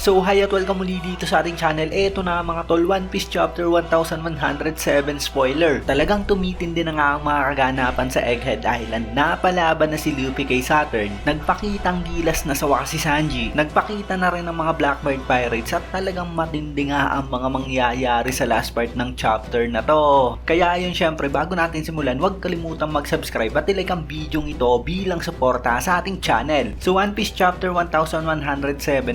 So hi at welcome muli dito sa ating channel. Eto na mga tol, One Piece Chapter 1107 spoiler. Talagang tumitindi na nga ang mga kaganapan sa Egghead Island. Napalaban na si Luffy kay Saturn. Nagpakitang gilas na sa wakas si Sanji. Nagpakita na rin ang mga Blackbird Pirates at talagang matindi nga ang mga mangyayari sa last part ng chapter na to. Kaya yun syempre, bago natin simulan, huwag kalimutang mag-subscribe at ilike ang video ito bilang suporta sa ating channel. So One Piece Chapter 1107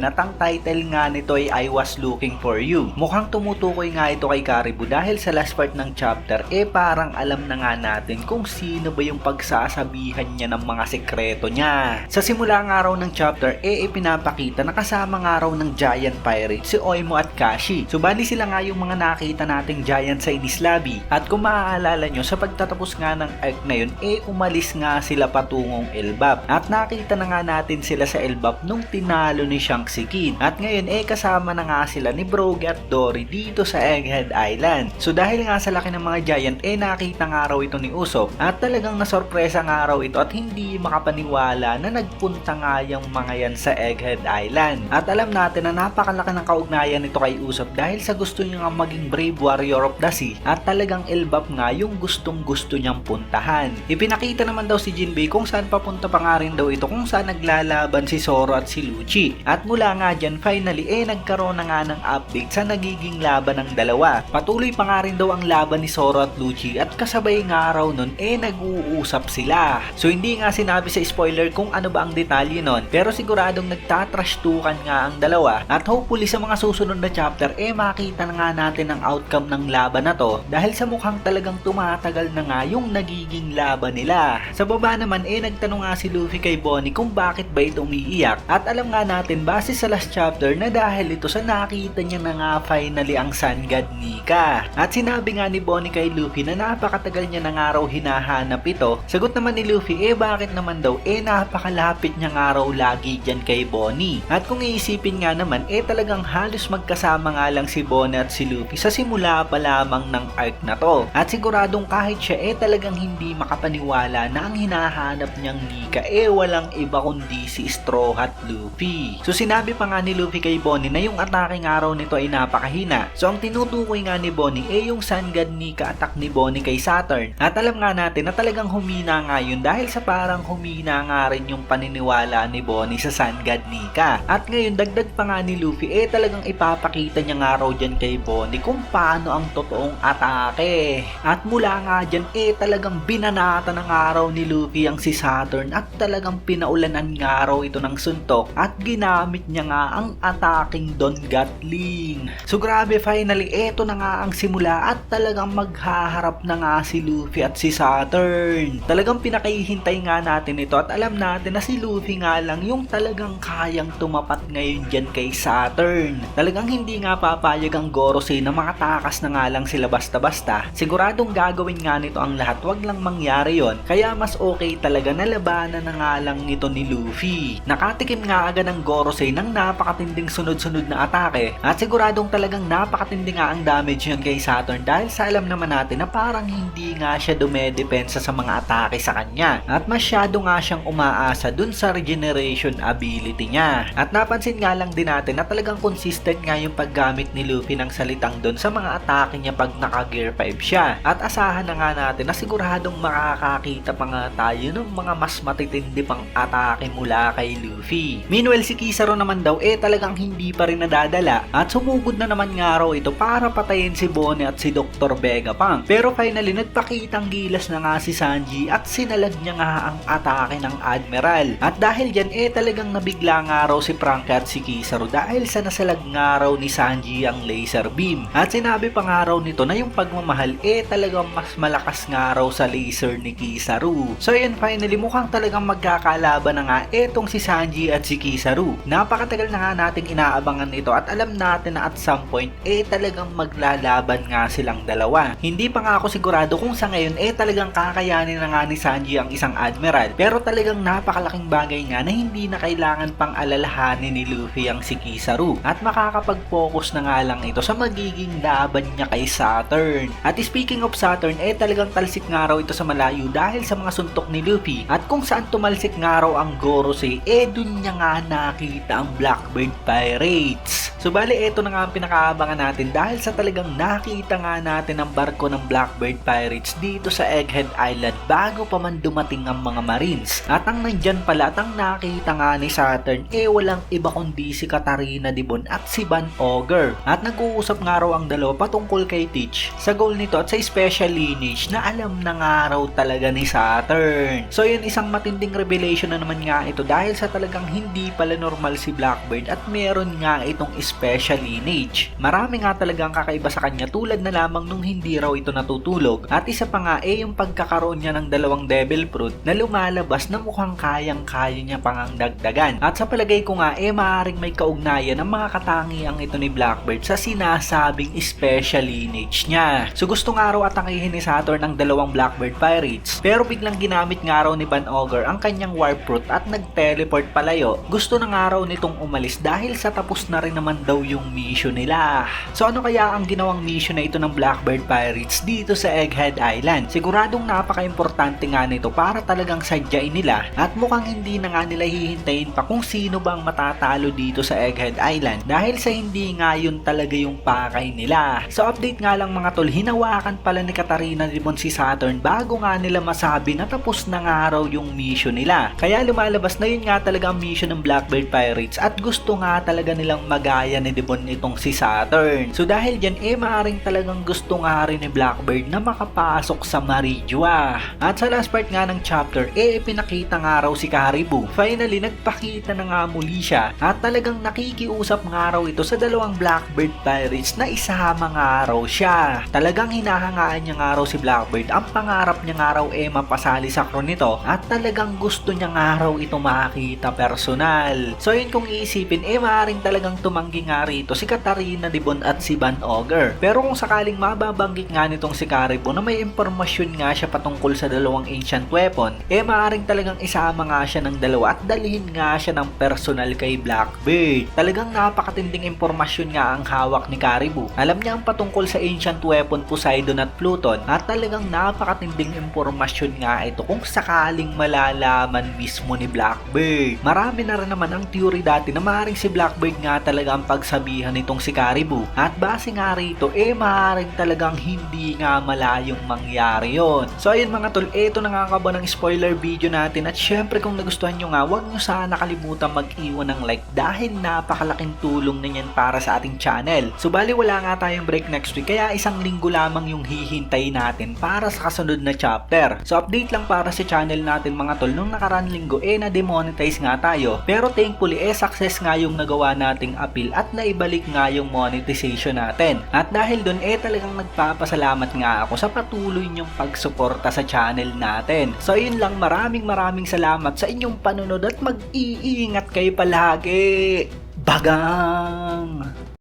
at ang title nga nito ay I Was Looking For You. Mukhang tumutukoy nga ito kay Caribou dahil sa last part ng chapter parang alam na nga natin kung sino ba yung pagsasabihan niya ng mga sekreto niya. Sa simula ng araw ng chapter ipinapakita na kasama nga raw ng giant pirate si Oimo at Kashi. So bali sila nga yung mga nakita nating giant sa Enies Lobby. At kung maaalala nyo, sa pagtatapos nga ng arc na yun umalis nga sila patungong Elbap. At nakita na nga natin sila sa Elbap nung tinalo ni Shanks si Kid. At ngayon kasama na nga sila ni Brogy at Dory dito sa Egghead Island. So dahil nga sa laki ng mga giant nakita nga raw ito ni Usopp at talagang nasorpresa nga raw ito at hindi makapaniwala na nagpunta nga yung mga yan sa Egghead Island. At alam natin na napakalaki ng kaugnayan nito kay Usopp dahil sa gusto niya nga maging brave warrior of the sea at talagang Elbap nga yung gustong gusto niyang puntahan. Ipinakita naman daw si Jinbei kung saan papunta pa nga rin daw ito, kung saan naglalaban si Zoro at si Lucci. At mula nga dyan finally nagkaroon na nga ng update sa nagiging laban ng dalawa. Patuloy pa nga rin daw ang laban ni Zoro at Lucci at kasabay nga raw nun nag-uusap sila. So hindi nga sinabi sa spoiler kung ano ba ang detalye nun, pero siguradong nagtatrashtukan nga ang dalawa at hopefully sa mga susunod na chapter makita na nga natin ang outcome ng laban na to dahil sa mukhang talagang tumatagal na nga yung nagiging laban nila. Sa baba naman nagtanong nga si Luffy kay Bonnie kung bakit ba ito umiiyak at alam nga natin base sa last chapter na dahil ito sa nakita niya na nga finally ang Sun God Nika. At sinabi nga ni Bonnie kay Luffy na napakatagal niya na nga raw hinahanap ito. Sagot naman ni Luffy bakit naman daw napakalapit niya nga raw lagi dyan kay Bonnie. At kung iisipin nga naman talagang halos magkasama nga lang si Bonnie at si Luffy sa simula pa lamang ng arc na to. At siguradong kahit siya talagang hindi makapaniwala na ang hinahanap niyang Nika walang iba kundi si Straw Hat Luffy. So sinabi pa nga ni Luffy kay Bonnie na yung atake nga raw nito ay napakahina. So ang tinutukoy nga ni Bonnie yung Sun God Nika attack ni Bonnie kay Saturn. At alam nga natin na talagang humina nga yun dahil sa parang humina nga rin yung paniniwala ni Bonnie sa Sun God Nika. At ngayon dagdag pa nga ni Luffy talagang ipapakita niya nga raw dyan kay Bonnie kung paano ang totoong atake. At mula nga dyan talagang binanata ng araw ni Luffy ang si Saturn at talagang pinaulanan nga raw ito ng suntok at ginamit niya nga ang ataking Don Gatling. So grabe, finally eto na nga ang simula at talagang maghaharap na nga si Luffy at si Saturn. Talagang pinakahihintay nga natin ito at alam natin na si Luffy nga lang yung talagang kayang tumapat ngayon dyan kay Saturn. Talagang hindi nga papayag ang Gorosei na makatakas na nga lang sila basta-basta. Siguradong gagawin nga nito ang lahat, wag lang mangyari yon. Kaya mas okay talaga na labanan na nga lang nito ni Luffy. Nakatikim nga agad ng Gorosei ng napakatinding sunod-sunod na atake at siguradong talagang napakatindi nga ang damage yun kay Saturn dahil sa alam naman natin na parang hindi nga siya dumedepensa sa mga atake sa kanya at masyado nga siyang umaasa dun sa regeneration ability niya. At napansin nga lang din natin na talagang consistent nga yung paggamit ni Luffy ng salitang dun sa mga atake niya pag naka Gear 5 siya. At asahan na nga natin na siguradong makakakita pa nga tayo ng mga mas matitindi pang atake mula kay Luffy. Meanwhile si Kizaru naman daw talagang hindi pa rin nadadala at sumugod na naman nga raw ito para patayin si Bonnie at si Dr. Vegapunk. Pero finally nagpakitang gilas na nga si Sanji at sinalag niya nga ang atake ng Admiral. At dahil dyan talagang nabigla nga raw si Franky at si Kizaru dahil sa nasalag nga raw ni Sanji ang laser beam. At sinabi pa nga raw nito na yung pagmamahal talagang mas malakas nga raw sa laser ni Kizaru. So yun, finally mukhang talagang magkakalaban na nga etong si Sanji at si Kizaru. Napakatagal na nga nating inaabangan ito at alam natin na at some point talagang maglalaban nga silang dalawa. Hindi pa nga ako sigurado kung sa ngayon talagang kakayanin na nga ni Sanji ang isang Admiral, pero talagang napakalaking bagay nga na hindi na kailangan pang alalahanin ni Luffy ang si Kizaru at makakapag-focus na nga lang ito sa magiging laban niya kay Saturn. At speaking of Saturn talagang talsik nga raw ito sa malayo dahil sa mga suntok ni Luffy at kung saan tumalsik nga raw ang Gorosei dun niya nga nakita ang Blackbird Pirates. So bali eto na nga ang pinakaabangan natin dahil sa talagang nakita nga natin ang barko ng Blackbird Pirates dito sa Egghead Island bago pa man dumating ang mga Marines. At ang nandyan pala at ang nakita nga ni Saturn walang iba kundi si Katarina Dibon at si Van Ogre. At nag-uusap nga raw ang dalawa patungkol kay Teach sa goal nito at sa special lineage na alam na nga raw talaga ni Saturn. So yun, isang matinding revelation na naman nga ito dahil sa talagang hindi pala normal si Blackbird at meron nga itong special lineage. Marami nga talagang kakaiba sa kanya tulad na lamang nung hindi raw ito natutulog. At isa pa nga yung pagkakaroon niya ng dalawang devil fruit na lumalabas na mukhang kayang-kaya niya pang dagdagan. At sa palagay ko nga maaaring may kaugnayan ang mga katangiang ito ni Blackbird sa sinasabing special lineage niya. So gusto nga raw atakihin ni Saturn ang dalawang Blackbird Pirates pero biglang ginamit nga raw ni Van Ogre ang kanyang warp fruit at nag-teleport palayo. Gusto na nga raw nitong umalis dahil sa tapos na rin naman daw yung mission nila. So ano kaya ang ginawang mission na ito ng Blackbird Pirates dito sa Egghead Island? Siguradong napaka-importante nga nito para talagang sadyain nila at mukhang hindi na nga nila hihintayin pa kung sino bang matatalo dito sa Egghead Island dahil sa hindi nga yun talaga yung pakay nila. So update nga lang mga tol, hinawakan pala ni Katarina Dibon si Saturn bago nga nila masabi na tapos na nga raw yung mission nila. Kaya lumalabas na yun nga talaga ang mission ng Blackbird Pirates at gusto nga talaga nilang magaya ni Dibon itong si Saturn. So dahil dyan maaaring talagang gusto nga rin ni Blackbird na makapasok sa Marijua. At sa last part nga ng chapter pinakita nga raw si Caribou. Finally nagpakita na nga muli siya at talagang nakikiusap nga raw ito sa dalawang Blackbird Pirates na isama nga raw siya. Talagang hinahangaan niya nga raw si Blackbird. Ang pangarap niya nga raw mapasali sa crew nito at talagang gusto niya nga raw ito makita personal. So yun, kung iisipin maaaring talagang tumanggi nga rito si Katarina Dibon at si Van Ogre. Pero kung sakaling mababanggit nga nitong si Caribou na may impormasyon nga siya patungkol sa dalawang ancient weapon, maaaring talagang isama nga siya ng dalawa at dalhin nga siya ng personal kay Blackbird. Talagang napakatinding impormasyon nga ang hawak ni Caribou. Alam niya ang patungkol sa ancient weapon Poseidon at Pluton at talagang napakatinding impormasyon nga ito kung sakaling malalaman mismo ni Blackbird. Marami na rin naman ang theory dati na maaaring si Blackbird nga talaga ang pagsabihan nitong si Caribou. At base nga rito maaaring talagang hindi nga malayong mangyari yon. So ayun mga tol, ito na nga kaba ng spoiler video natin at syempre kung nagustuhan nyo nga, huwag nyo sana kalimutan mag-iwan ng like dahil napakalaking tulong na yan para sa ating channel. So bali wala nga tayong break next week kaya isang linggo lamang yung hihintay natin para sa kasunod na chapter. So update lang para sa channel natin mga tol, nung nakaraan linggo na-demonetize nga tayo pero thankfully success nga yung nagawa nating appeal at naibalik nga yung monetization natin. At dahil dun talagang nagpapasalamat nga ako sa patuloy nyong pagsuporta sa channel natin. So yun lang, maraming salamat sa inyong panunod at mag-iingat kayo palagi. Bagang!